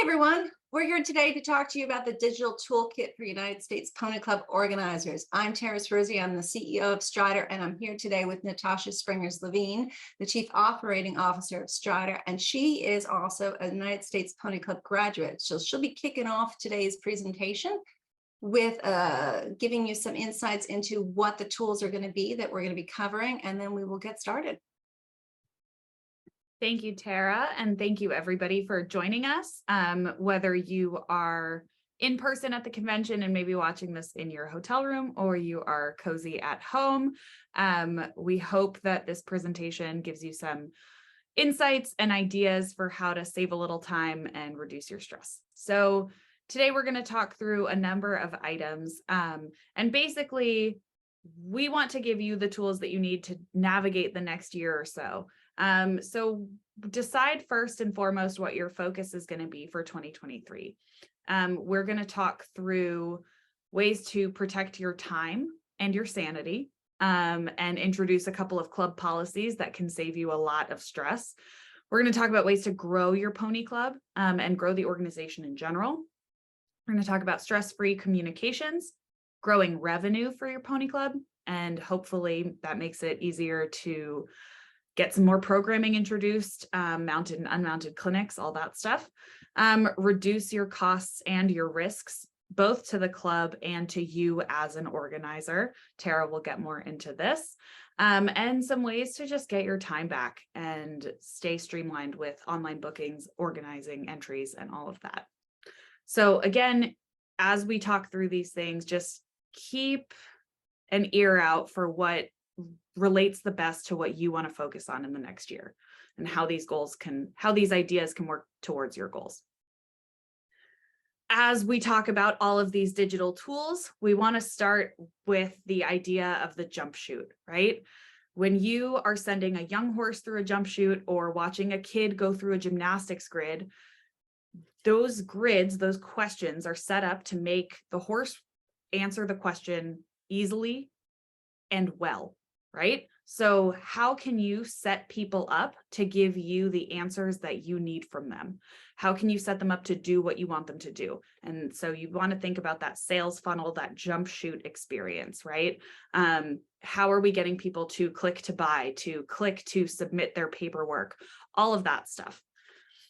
Everyone. We're here today to talk to you about the digital toolkit for United States Pony Club organizers. I'm Tara Swerzy. I'm the CEO of Strider, and I'm here today with Natasha Springers-Levine, the Chief Operating Officer of Strider, and she is also a United States Pony Club graduate. So she'll be kicking off today's presentation with giving you some insights into what the tools are going to be that we're going to be covering, and then we will get started. Thank you, Tara, and thank you everybody for joining us. Whether you are in person at the convention and maybe watching this in your hotel room, or you are cozy at home, we hope that this presentation gives you some insights and ideas for how to save a little time and reduce your stress. So today we're going to talk through a number of items, and basically we want to give you the tools that you need to navigate the next year or so. So decide first and foremost what your focus is going to be for 2023. We're going to talk through ways to protect your time and your sanity, and introduce a couple of club policies that can save you a lot of stress. We're going to talk about ways to grow your pony club, and grow the organization in general. We're going to talk about stress-free communications, growing revenue for your pony club, and hopefully that makes it easier to get some more programming introduced, mounted and unmounted clinics, all that stuff. Reduce your costs and your risks, both to the club and to you as an organizer. Tara will get more into this. And some ways to just get your time back and stay streamlined with online bookings, organizing entries, and all of that. So again, as we talk through these things, just keep an ear out for what relates the best to what you want to focus on in the next year, and how these ideas can work towards your goals. As we talk about all of these digital tools, we want to start with the idea of the jump chute, right? When you are sending a young horse through a jump chute or watching a kid go through a gymnastics grid, those grids, those questions are set up to make the horse answer the question easily and well, right? So how can you set people up to give you the answers that you need from them? How can you set them up to do what you want them to do? And so you want to think about that sales funnel, that jump chute experience, right? How are we getting people to click to buy, to click to submit their paperwork, all of that stuff.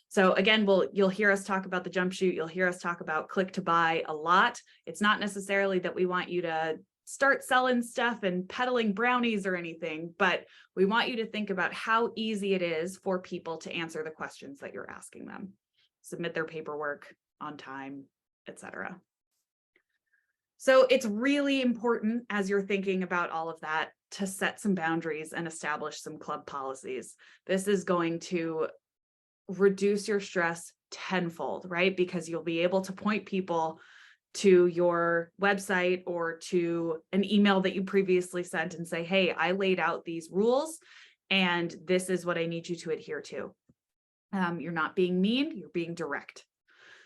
So again, you'll hear us talk about the jump chute. You'll hear us talk about click to buy a lot. It's not necessarily that we want you to start selling stuff and peddling brownies or anything, but we want you to think about how easy it is for people to answer the questions that you're asking them, submit their paperwork on time, etc. So it's really important, as you're thinking about all of that, to set some boundaries and establish some club policies. This is going to reduce your stress tenfold, right? Because you'll be able to point people to your website or to an email that you previously sent and say, hey, I laid out these rules and this is what I need you to adhere to. You're not being mean, you're being direct.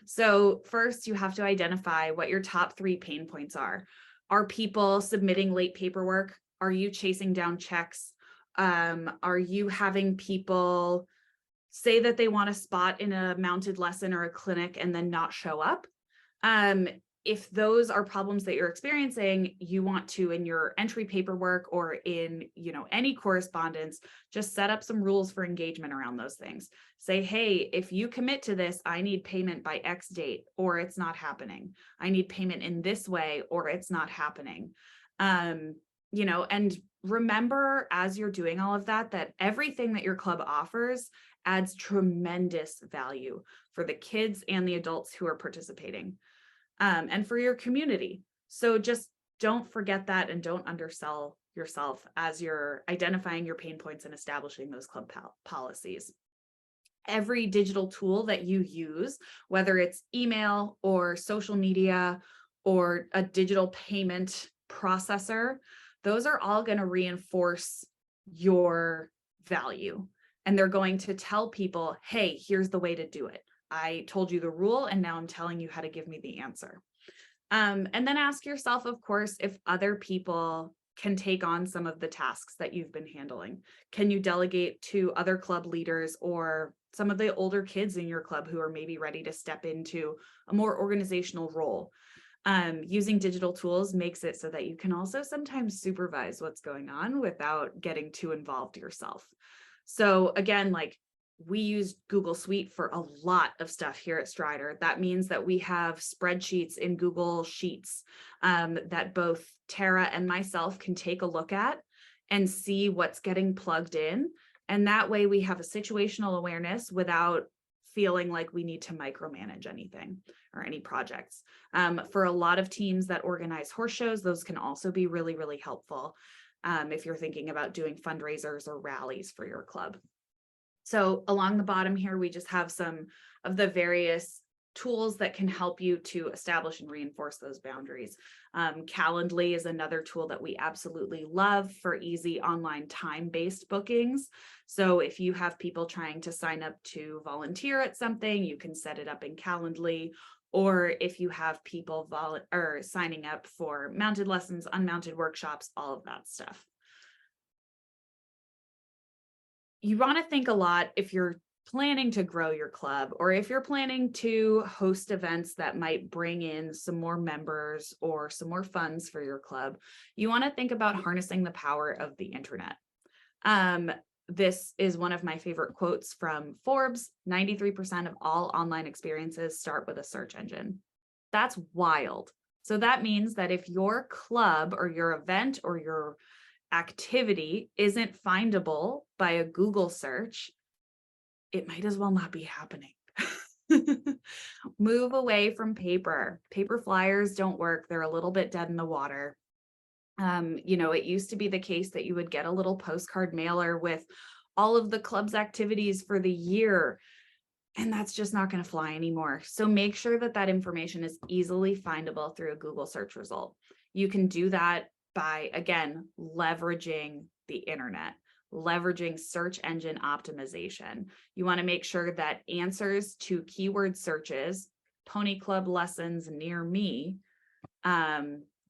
So first, you have to identify what your top 3 pain points are. Are people submitting late paperwork? Are you chasing down checks? Are you having people say that they want a spot in a mounted lesson or a clinic and then not show up? If those are problems that you're experiencing, you want to, in your entry paperwork or in, any correspondence, just set up some rules for engagement around those things. Say, hey, if you commit to this, I need payment by X date, or it's not happening. I need payment in this way, or it's not happening. And remember, as you're doing all of that, that everything that your club offers adds tremendous value for the kids and the adults who are participating. And for your community. So just don't forget that, and don't undersell yourself as you're identifying your pain points and establishing those club policies. Every digital tool that you use, whether it's email or social media or a digital payment processor, those are all going to reinforce your value. And they're going to tell people, hey, here's the way to do it. I told you the rule, and now I'm telling you how to give me the answer. And then ask yourself, of course, if other people can take on some of the tasks that you've been handling? Can you delegate to other club leaders or some of the older kids in your club who are maybe ready to step into a more organizational role? Using digital tools makes it so that you can also sometimes supervise what's going on without getting too involved yourself. So again, like, we use Google Suite for a lot of stuff here at Strider. That means that we have spreadsheets in Google Sheets that both Tara and myself can take a look at and see what's getting plugged in. And that way we have a situational awareness without feeling like we need to micromanage anything or any projects. For a lot of teams that organize horse shows, those can also be really, really helpful if you're thinking about doing fundraisers or rallies for your club. So along the bottom here, we just have some of the various tools that can help you to establish and reinforce those boundaries. Calendly is another tool that we absolutely love for easy online time-based bookings. So if you have people trying to sign up to volunteer at something, you can set it up in Calendly. Or if you have people signing up for mounted lessons, unmounted workshops, all of that stuff. You want to think a lot if you're planning to grow your club, or if you're planning to host events that might bring in some more members or some more funds for your club. You want to think about harnessing the power of the internet. This is one of my favorite quotes from Forbes. 93% of all online experiences start with a search engine. That's wild. So that means that if your club or your event or your activity isn't findable by a Google search, it might as well not be happening. Move away from paper. Paper flyers don't work. They're a little bit dead in the water. It used to be the case that you would get a little postcard mailer with all of the club's activities for the year, and that's just not going to fly anymore. So make sure that that information is easily findable through a Google search result. You can do that by, again, leveraging the internet, leveraging search engine optimization. You want to make sure that answers to keyword searches, pony club lessons near me,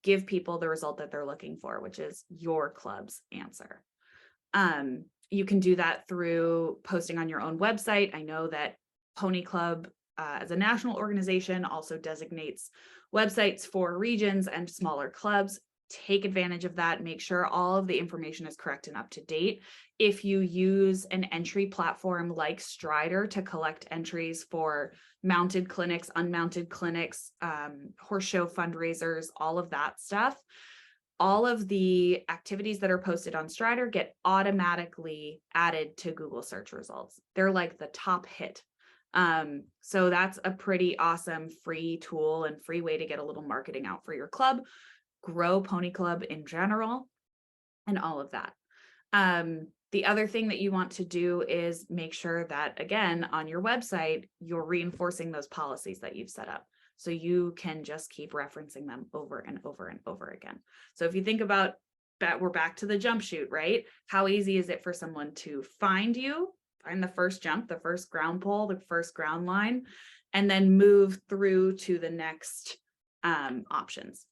give people the result that they're looking for, which is your club's answer. You can do that through posting on your own website. I know that Pony Club, as a national organization, also designates websites for regions and smaller clubs. Take advantage of that. Make sure all of the information is correct and up to date. If you use an entry platform like Strider to collect entries for mounted clinics, unmounted clinics, horse show fundraisers, all of that stuff, all of the activities that are posted on Strider get automatically added to Google search results. They're like the top hit. So that's a pretty awesome free tool and free way to get a little marketing out for your club, grow Pony Club in general, and all of that. The other thing that you want to do is make sure that, again, on your website, you're reinforcing those policies that you've set up, so you can just keep referencing them over and over and over again. So if you think about that, we're back to the jump chute, right? How easy is it for someone to find you, find the first jump, the first ground pole, the first ground line, and then move through to the next options?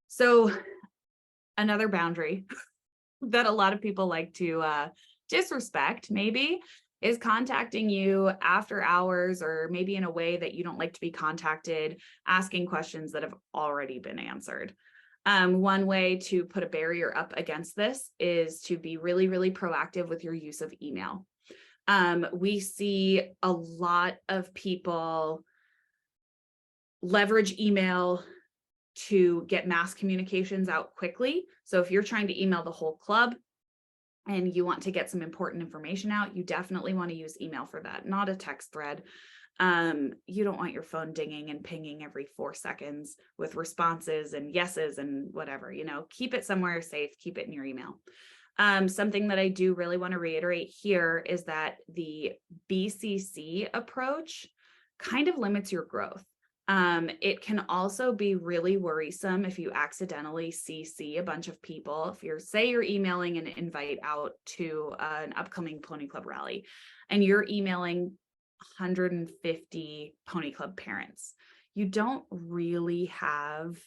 So another boundary that a lot of people like to disrespect maybe is contacting you after hours, or maybe in a way that you don't like to be contacted, asking questions that have already been answered. One way to put a barrier up against this is to be really, really proactive with your use of email. We see a lot of people leverage email to get mass communications out quickly. So if you're trying to email the whole club and you want to get some important information out, you definitely want to use email for that, not a text thread. You don't want your phone dinging and pinging every 4 seconds with responses and yeses and whatever, keep it somewhere safe, keep it in your email. Something that I do really want to reiterate here is that the BCC approach kind of limits your growth. It can also be really worrisome if you accidentally CC a bunch of people. If you're emailing an invite out to an upcoming Pony Club rally, and you're emailing 150 Pony Club parents, you don't really have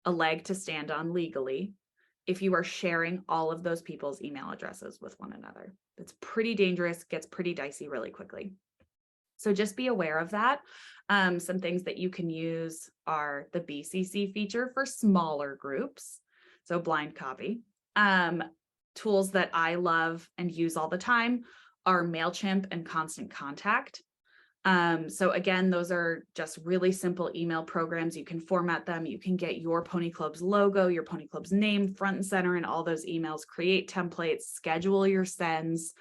a leg to stand on legally if you are sharing all of those people's email addresses with one another. It's pretty dangerous, gets pretty dicey really quickly. So just be aware of that. Some things that you can use are the BCC feature for smaller groups, so blind copy. Tools that I love and use all the time are MailChimp and Constant Contact. So again, those are just really simple email programs. You can format them. You can get your Pony Club's logo, your Pony Club's name front and center in all those emails, create templates, schedule your sends.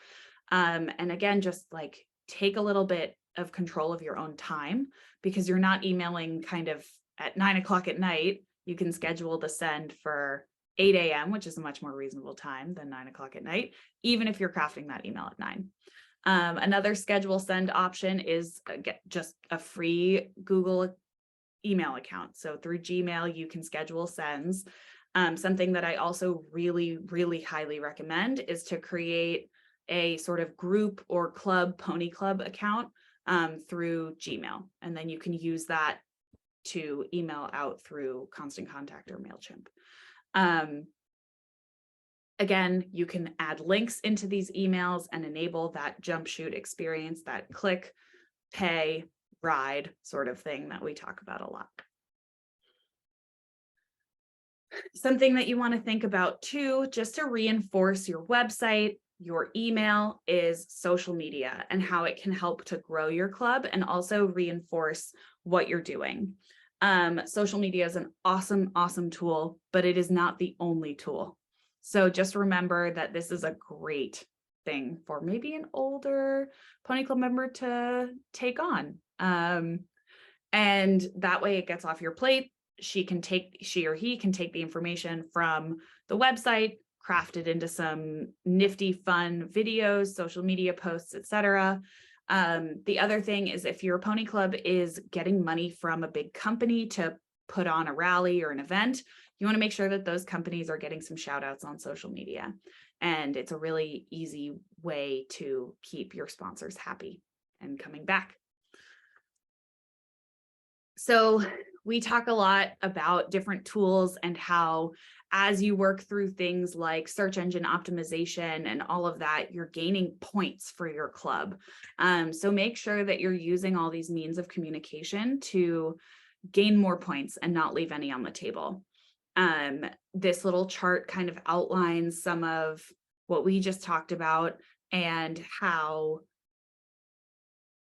And again, just like take a little bit of control of your own time, because you're not emailing kind of at 9 o'clock at night. You can schedule the send for 8 a.m., which is a much more reasonable time than 9 o'clock at night, even if you're crafting that email at 9. Another schedule send option is just a free Google email account. So through Gmail, you can schedule sends. Something that I also really, really highly recommend is to create a sort of group or club, Pony Club account through Gmail. And then you can use that to email out through Constant Contact or MailChimp. Again, you can add links into these emails and enable that jump chute experience, that click, pay, ride sort of thing that we talk about a lot. Something that you want to think about too, just to reinforce your website, your email, is social media and how it can help to grow your club and also reinforce what you're doing. Social media is an awesome, awesome tool, but it is not the only tool. So just remember that this is a great thing for maybe an older Pony Club member to take on. And that way it gets off your plate. She or he can take the information from the website, craft it into some nifty, fun videos, social media posts, etc. The other thing is, if your Pony Club is getting money from a big company to put on a rally or an event, you want to make sure that those companies are getting some shout outs on social media. And it's a really easy way to keep your sponsors happy and coming back. So we talk a lot about different tools and how, as you work through things like search engine optimization and all of that, you're gaining points for your club. So make sure that you're using all these means of communication to gain more points and not leave any on the table. This little chart kind of outlines some of what we just talked about and how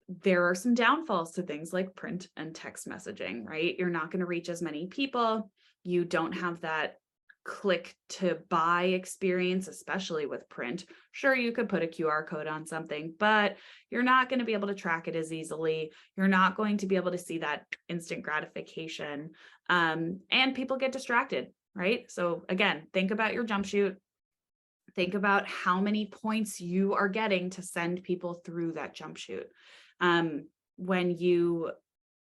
there are some downfalls to things like print and text messaging, right? You're not going to reach as many people. You don't have that click to buy experience, especially with print. Sure, you could put a QR code on something, but you're not going to be able to track it as easily. You're not going to be able to see that instant gratification. And people get distracted, right? So again, think about your jump chute. Think about how many points you are getting to send people through that jump chute. When you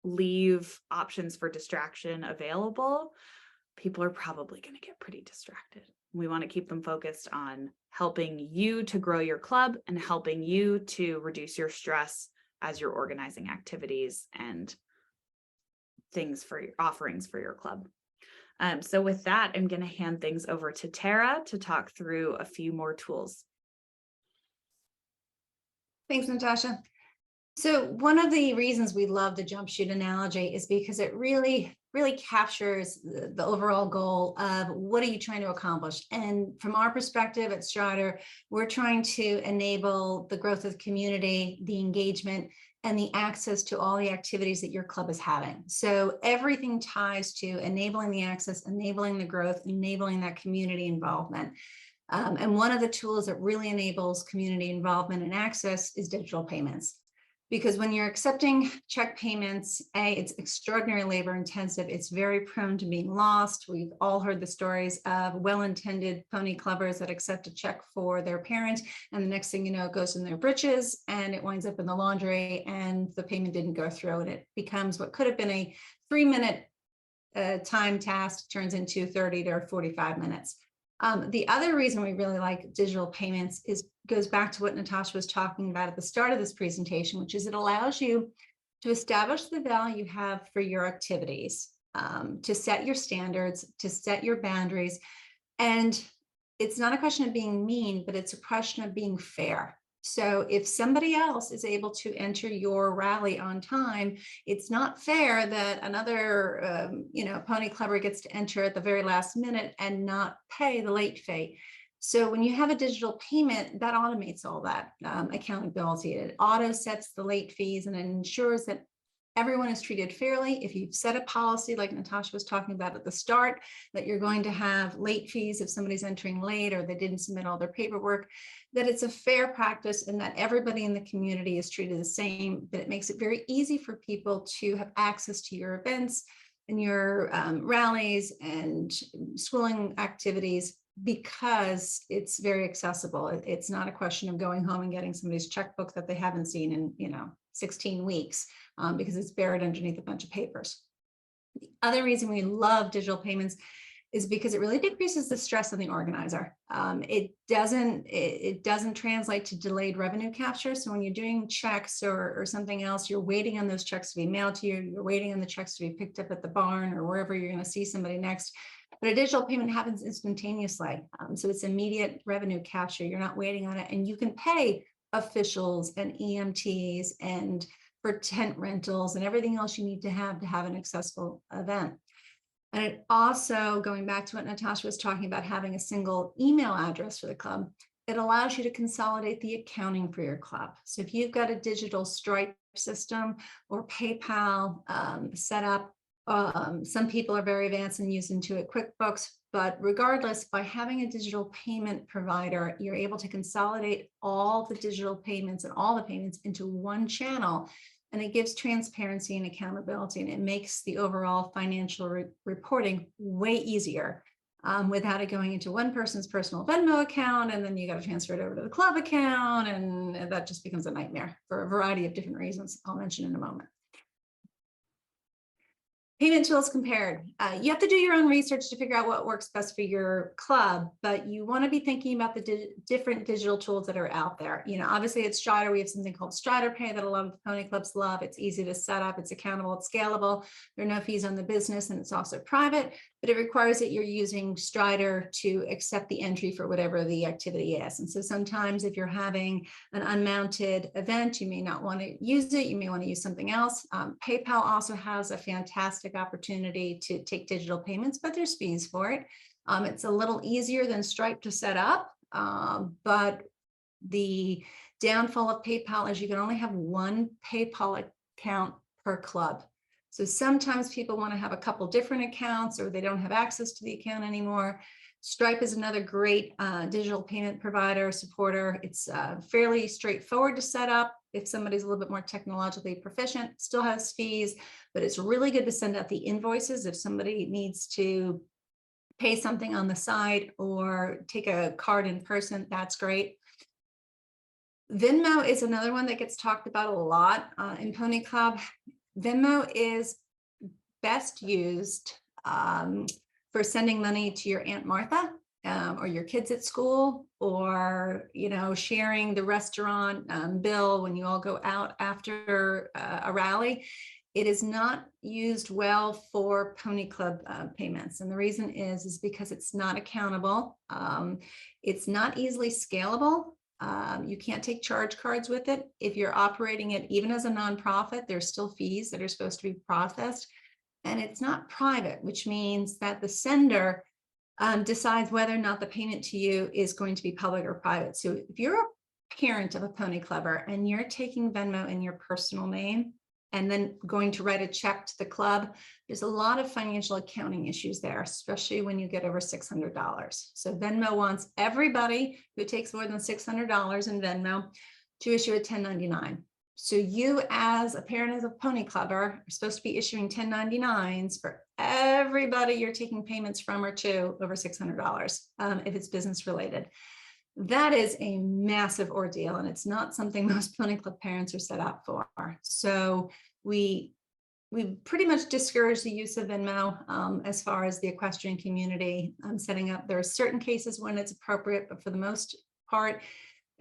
leave options for distraction available, people are probably going to get pretty distracted. We want to keep them focused on helping you to grow your club and helping you to reduce your stress as you're organizing activities and things for your offerings for your club. So with that, I'm going to hand things over to Tara to talk through a few more tools. Thanks, Natasha. So one of the reasons we love the jump chute analogy is because it really captures the overall goal of what are you trying to accomplish. And from our perspective at Strider, we're trying to enable the growth of the community, the engagement, and the access to all the activities that your club is having. So everything ties to enabling the access, enabling the growth, enabling that community involvement. And one of the tools that really enables community involvement and access is digital payments. Because when you're accepting check payments, it's extraordinarily labor intensive. It's very prone to being lost. We've all heard the stories of well-intended pony clubbers that accept a check for their parent, and the next thing you know, it goes in their britches and it winds up in the laundry and the payment didn't go through, and it becomes what could have been a 3-minute time task turns into 30 to 45 minutes. The other reason we really like digital payments goes back to what Natasha was talking about at the start of this presentation, which is it allows you to establish the value you have for your activities, to set your standards, to set your boundaries. And it's not a question of being mean, but it's a question of being fair. So if somebody else is able to enter your rally on time, it's not fair that another, pony clubber gets to enter at the very last minute and not pay the late fee. So when you have a digital payment, that automates all that accountability. It auto sets the late fees and it ensures that everyone is treated fairly. If you've set a policy, like Natasha was talking about at the start, that you're going to have late fees if somebody's entering late or they didn't submit all their paperwork, that it's a fair practice and that everybody in the community is treated the same, but it makes it very easy for people to have access to your events and your rallies and schooling activities, because it's very accessible. It's not a question of going home and getting somebody's checkbook that they haven't seen in 16 weeks because it's buried underneath a bunch of papers. The other reason we love digital payments is because it really decreases the stress on the organizer. It doesn't translate to delayed revenue capture. So when you're doing checks or something else, you're waiting on those checks to be mailed to you. You're waiting on the checks to be picked up at the barn or wherever you're going to see somebody next. But a digital payment happens instantaneously. So it's immediate revenue capture. You're not waiting on it. And you can pay officials and EMTs and for tent rentals and everything else you need to have an accessible event. And it also, going back to what Natasha was talking about, having a single email address for the club, it allows you to consolidate the accounting for your club. So if you've got a digital Stripe system or PayPal set up, some people are very advanced and use Intuit QuickBooks, but regardless, by having a digital payment provider, you're able to consolidate all the digital payments and all the payments into one channel. And it gives transparency and accountability, and it makes the overall financial reporting way easier without it going into one person's personal Venmo account, and then you got to transfer it over to the club account, and that just becomes a nightmare for a variety of different reasons I'll mention in a moment. Payment tools compared. You have to do your own research to figure out what works best for your club, but you want to be thinking about the different digital tools that are out there. Obviously at Strider, we have something called Strider Pay that a lot of the pony clubs love. It's easy to set up, it's accountable, it's scalable. There are no fees on the business, and it's also private, but it requires that you're using Strider to accept the entry for whatever the activity is. And so sometimes if you're having an unmounted event, you may not want to use it. You may want to use something else. PayPal also has a fantastic opportunity to take digital payments, but there's fees for it. It's a little easier than Stripe to set up, but the downfall of PayPal is you can only have one PayPal account per club. So sometimes people want to have a couple different accounts, or they don't have access to the account anymore. Stripe is another great digital payment provider, supporter. It's fairly straightforward to set up if somebody's a little bit more technologically proficient. Still has fees, but it's really good to send out the invoices if somebody needs to pay something on the side or take a card in person. That's great. Venmo is another one that gets talked about a lot in Pony Club. Venmo is best used for sending money to your Aunt Martha or your kids at school, or sharing the restaurant bill when you all go out after a rally. It is not used well for Pony Club payments, and the reason is because it's not accountable. It's not easily scalable. You can't take charge cards with it. If you're operating it, even as a nonprofit, there's still fees that are supposed to be processed. And it's not private, which means that the sender decides whether or not the payment to you is going to be public or private. So if you're a parent of a pony clubber and you're taking Venmo in your personal name and then going to write a check to the club, there's a lot of financial accounting issues there, especially when you get over $600. So Venmo wants everybody who takes more than $600 in Venmo to issue a 1099. So you, as a parent of a pony clubber, are supposed to be issuing 1099s for everybody you're taking payments from or to over $600 if it's business related. That is a massive ordeal, and it's not something most pony club parents are set up for. So we pretty much discourage the use of Venmo as far as the equestrian community setting up. There are certain cases when it's appropriate, but for the most part,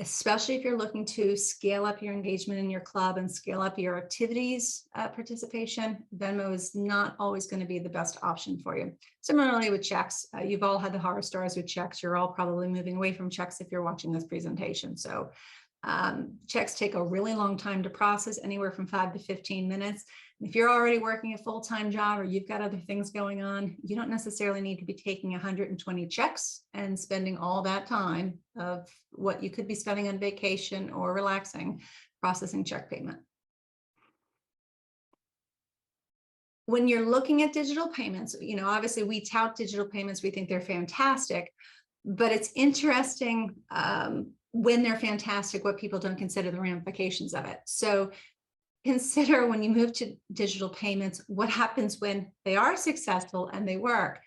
especially if you're looking to scale up your engagement in your club and scale up your activities participation. Venmo is not always going to be the best option for you. Similarly with checks, you've all had the horror stories with checks. You're all probably moving away from checks if you're watching this presentation. So checks take a really long time to process, anywhere from 5 to 15 minutes. If you're already working a full-time job or you've got other things going on, you don't necessarily need to be taking 120 checks and spending all that time of what you could be spending on vacation or relaxing processing check payment. When you're looking at digital payments, obviously we tout digital payments, we think they're fantastic, but it's interesting when they're fantastic, what people don't consider the ramifications of it. So consider when you move to digital payments, what happens when they are successful and they work.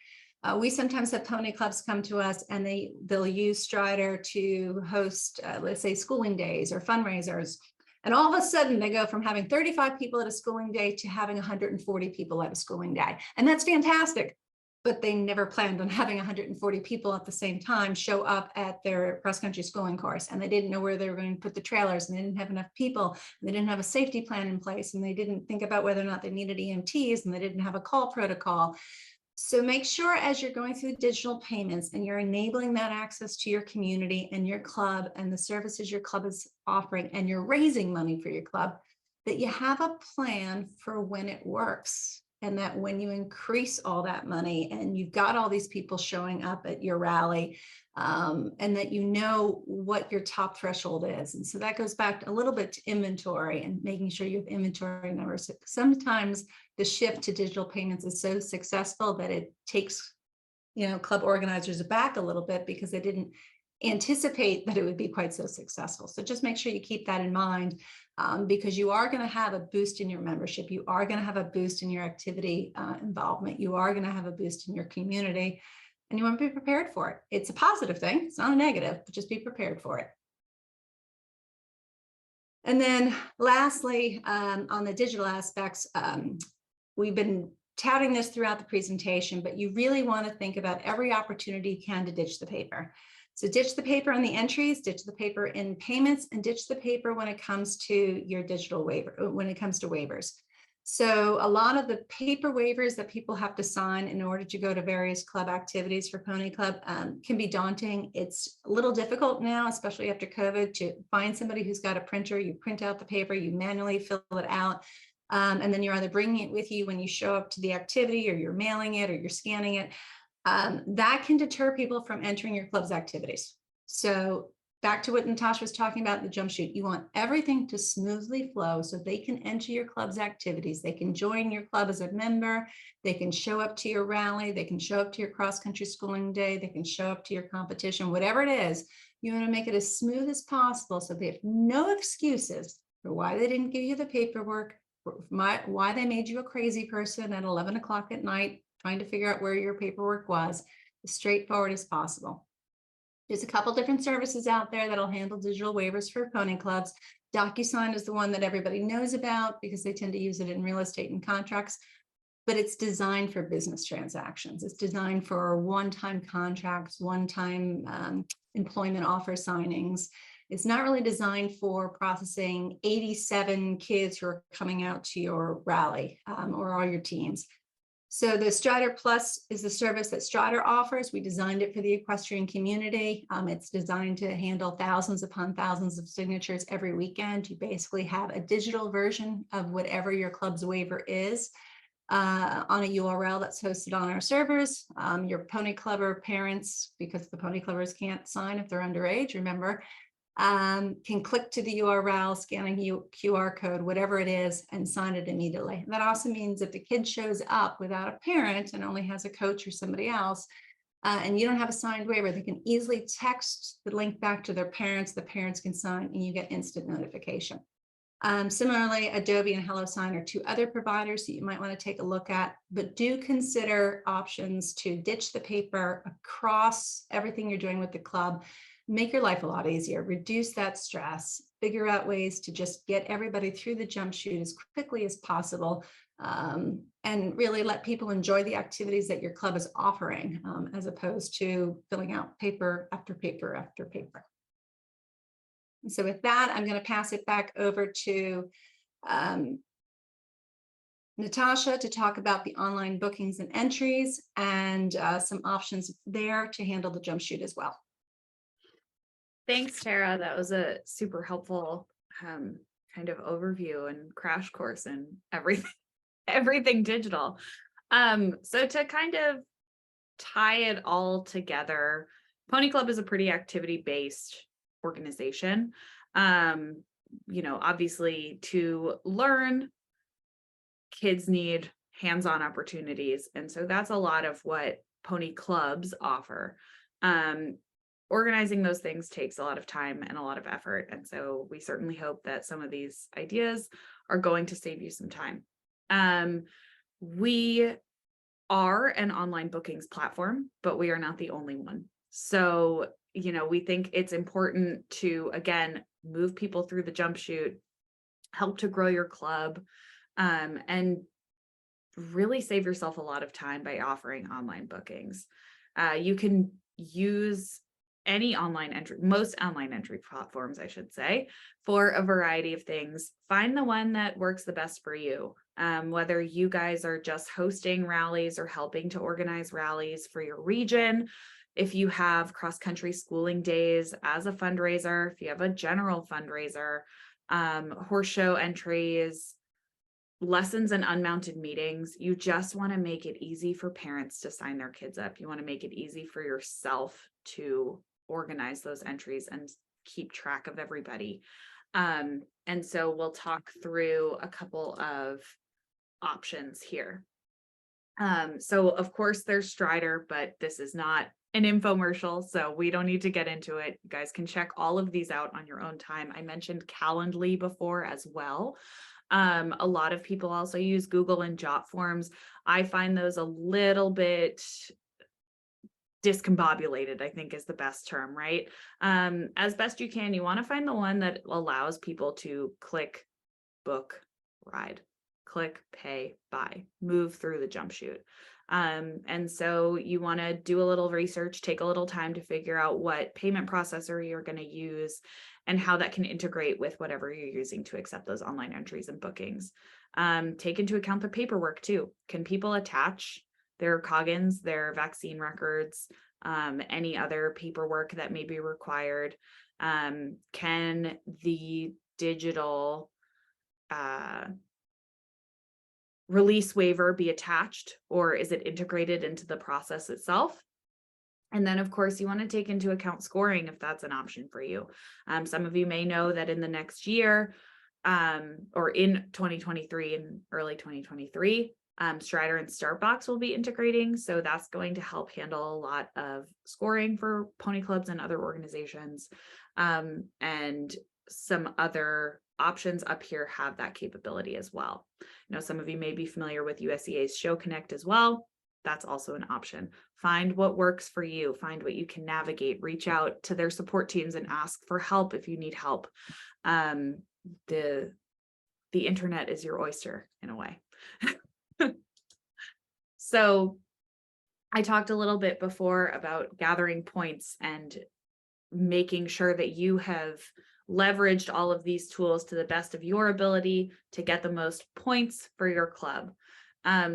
We sometimes have pony clubs come to us and they'll use Strider to host, let's say, schooling days or fundraisers. And all of a sudden they go from having 35 people at a schooling day to having 140 people at a schooling day. And that's fantastic. But they never planned on having 140 people at the same time show up at their cross-country schooling course. And they didn't know where they were going to put the trailers, and they didn't have enough people, and they didn't have a safety plan in place, and they didn't think about whether or not they needed EMTs, and they didn't have a call protocol. So make sure as you're going through digital payments and you're enabling that access to your community and your club and the services your club is offering, and you're raising money for your club, that you have a plan for when it works. And that when you increase all that money and you've got all these people showing up at your rally, and that you know what your top threshold is. And so that goes back a little bit to inventory and making sure you have inventory numbers. Sometimes the shift to digital payments is so successful that it takes, club organizers aback a little bit because they didn't anticipate that it would be quite so successful. So just make sure you keep that in mind, because you are going to have a boost in your membership. You are going to have a boost in your activity involvement. You are going to have a boost in your community, and you want to be prepared for it. It's a positive thing. It's not a negative, but just be prepared for it. And then lastly, on the digital aspects, we've been touting this throughout the presentation, but you really want to think about every opportunity you can to ditch the paper. So ditch the paper on the entries, ditch the paper in payments, and ditch the paper when it comes to your digital waiver, when it comes to waivers. So a lot of the paper waivers that people have to sign in order to go to various club activities for Pony Club can be daunting. It's a little difficult now, especially after COVID, to find somebody who's got a printer. You print out the paper, you manually fill it out, and then you're either bringing it with you when you show up to the activity, or you're mailing it, or you're scanning it. That can deter people from entering your club's activities. So back to what Natasha was talking about in the jump chute, you want everything to smoothly flow so they can enter your club's activities. They can join your club as a member. They can show up to your rally. They can show up to your cross-country schooling day. They can show up to your competition, whatever it is. You want to make it as smooth as possible so they have no excuses for why they didn't give you the paperwork, why they made you a crazy person at 11 o'clock at night, trying to figure out where your paperwork was, as straightforward as possible. There's a couple different services out there that'll handle digital waivers for pony clubs. DocuSign is the one that everybody knows about because they tend to use it in real estate and contracts, but it's designed for business transactions. It's designed for one-time contracts, one-time employment offer signings. It's not really designed for processing 87 kids who are coming out to your rally or all your teams. So the Strider Plus is the service that Strider offers. We designed it for the equestrian community. It's designed to handle thousands upon thousands of signatures every weekend. You basically have a digital version of whatever your club's waiver is on a URL that's hosted on our servers. Your pony clubber parents, because the pony clubbers can't sign if they're underage, remember, can click to the URL, scanning QR code, whatever it is, and sign it immediately. That also means if the kid shows up without a parent and only has a coach or somebody else, and you don't have a signed waiver, they can easily text the link back to their parents. The parents can sign, and you get instant notification. Similarly, Adobe and HelloSign are two other providers that you might want to take a look at, but do consider options to ditch the paper across everything you're doing with the club. Make your life a lot easier, reduce that stress, figure out ways to just get everybody through the jump chute as quickly as possible, and really let people enjoy the activities that your club is offering, as opposed to filling out paper after paper after paper. And so with that, I'm going to pass it back over to Natasha to talk about the online bookings and entries and some options there to handle the jump chute as well. Thanks, Tara. That was a super helpful kind of overview and crash course in everything digital. So to kind of tie it all together, Pony Club is a pretty activity-based organization. Obviously to learn, kids need hands-on opportunities. And so that's a lot of what pony clubs offer. Organizing those things takes a lot of time and a lot of effort. And so we certainly hope that some of these ideas are going to save you some time. We are an online bookings platform, but we are not the only one. So, we think it's important to, again, move people through the jump chute, help to grow your club, and really save yourself a lot of time by offering online bookings. You can use any online entry, most online entry platforms, I should say, for a variety of things. Find the one that works the best for you. Whether you guys are just hosting rallies or helping to organize rallies for your region, if you have cross-country schooling days as a fundraiser, if you have a general fundraiser, horse show entries, lessons and unmounted meetings, you just want to make it easy for parents to sign their kids up. You want to make it easy for yourself to organize those entries and keep track of everybody. And so we'll talk through a couple of options here. So of course there's Strider, but this is not an infomercial, so we don't need to get into it. You guys can check all of these out on your own time. I mentioned Calendly before as well. A lot of people also use Google and Jot forms. I find those a little bit discombobulated, I think is the best term, right? As best you can, you want to find the one that allows people to click, book, ride, click, pay, buy, move through the jump chute. And so you want to do a little research, take a little time to figure out what payment processor you're going to use and how that can integrate with whatever you're using to accept those online entries and bookings. Take into account the paperwork too. Can people attach their Coggins, their vaccine records, any other paperwork that may be required? Can the digital release waiver be attached, or is it integrated into the process itself? And then, of course, you want to take into account scoring if that's an option for you. Some of you may know that in the next year, or in 2023 and early 2023, Strider and Startbox will be integrating. So that's going to help handle a lot of scoring for pony clubs and other organizations. And some other options up here have that capability as well. Some of you may be familiar with USEA's Show Connect as well. That's also an option. Find what works for you. Find what you can navigate. Reach out to their support teams and ask for help if you need help. The internet is your oyster in a way. So I talked a little bit before about gathering points and making sure that you have leveraged all of these tools to the best of your ability to get the most points for your club.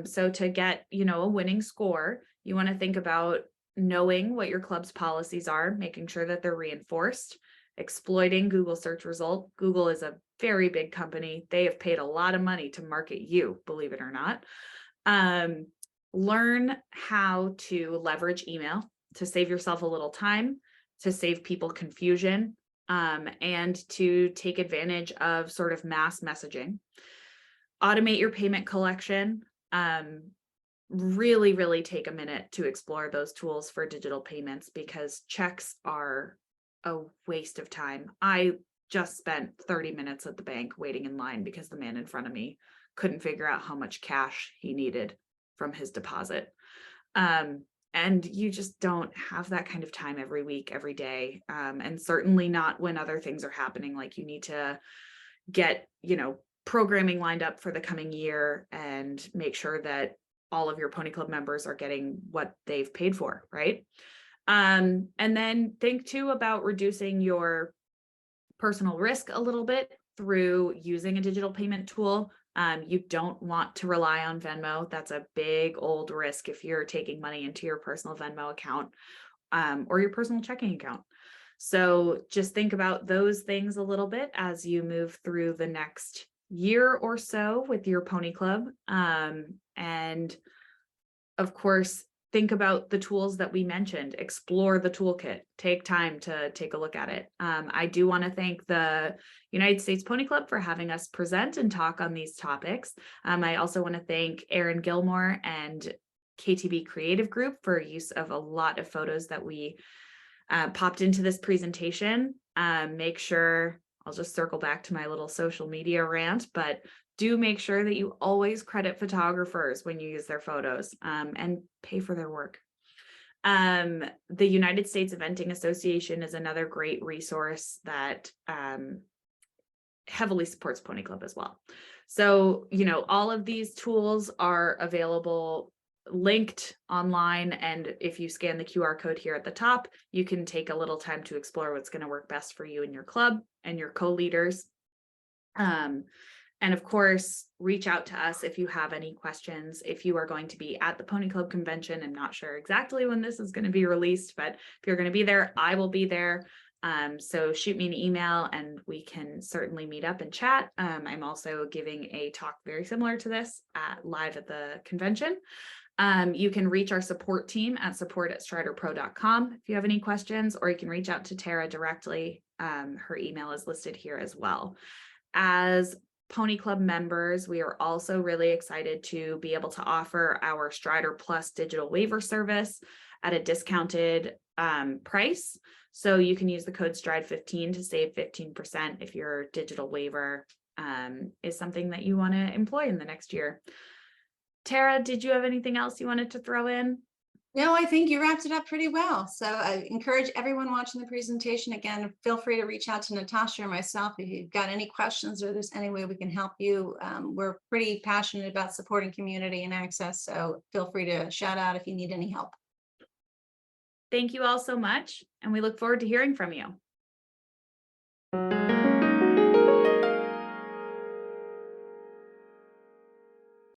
So to get, a winning score, you want to think about knowing what your club's policies are, making sure that they're reinforced, exploiting Google search result. Google is a very big company. They have paid a lot of money to market you, believe it or not. Learn how to leverage email to save yourself a little time, to save people confusion, and to take advantage of sort of mass messaging. Automate your payment collection. Really, really take a minute to explore those tools for digital payments, because checks are a waste of time. I just spent 30 minutes at the bank waiting in line because the man in front of me couldn't figure out how much cash he needed from his deposit. And you just don't have that kind of time every week, every day. And certainly not when other things are happening, like you need to get, programming lined up for the coming year and make sure that all of your pony club members are getting what they've paid for, right? And then think too about reducing your personal risk a little bit through using a digital payment tool. You don't want to rely on Venmo. That's a big old risk if you're taking money into your personal Venmo account or your personal checking account. So just think about those things a little bit as you move through the next year or so with your pony club. And of course, think about the tools that we mentioned, explore the toolkit, take time to take a look at it. I do want to thank the United States Pony Club for having us present and talk on these topics. I also want to thank Erin Gilmore and KTB Creative Group for use of a lot of photos that we popped into this presentation. Make sure, I'll just circle back to my little social media rant, but do make sure that you always credit photographers when you use their photos and pay for their work. The United States Eventing Association is another great resource that heavily supports Pony Club as well. So, all of these tools are available linked online, and if you scan the QR code here at the top, you can take a little time to explore what's going to work best for you and your club and your co-leaders. And of course, reach out to us if you have any questions. If you are going to be at the Pony Club Convention, I'm not sure exactly when this is going to be released, but if you're going to be there, I will be there. So shoot me an email and we can certainly meet up and chat. I'm also giving a talk very similar to this live at the convention. You can reach our support team at support@striderpro.com if you have any questions, or you can reach out to Tara directly. Her email is listed here as well. As Pony Club members, we are also really excited to be able to offer our Strider Plus digital waiver service at a discounted price. So you can use the code STRIDE15 to save 15% if your digital waiver is something that you want to employ in the next year. Tara, did you have anything else you wanted to throw in? No, I think you wrapped it up pretty well. So I encourage everyone watching the presentation, again, feel free to reach out to Natasha or myself if you've got any questions or there's any way we can help you. We're pretty passionate about supporting community and access, so feel free to shout out if you need any help. Thank you all so much, and we look forward to hearing from you.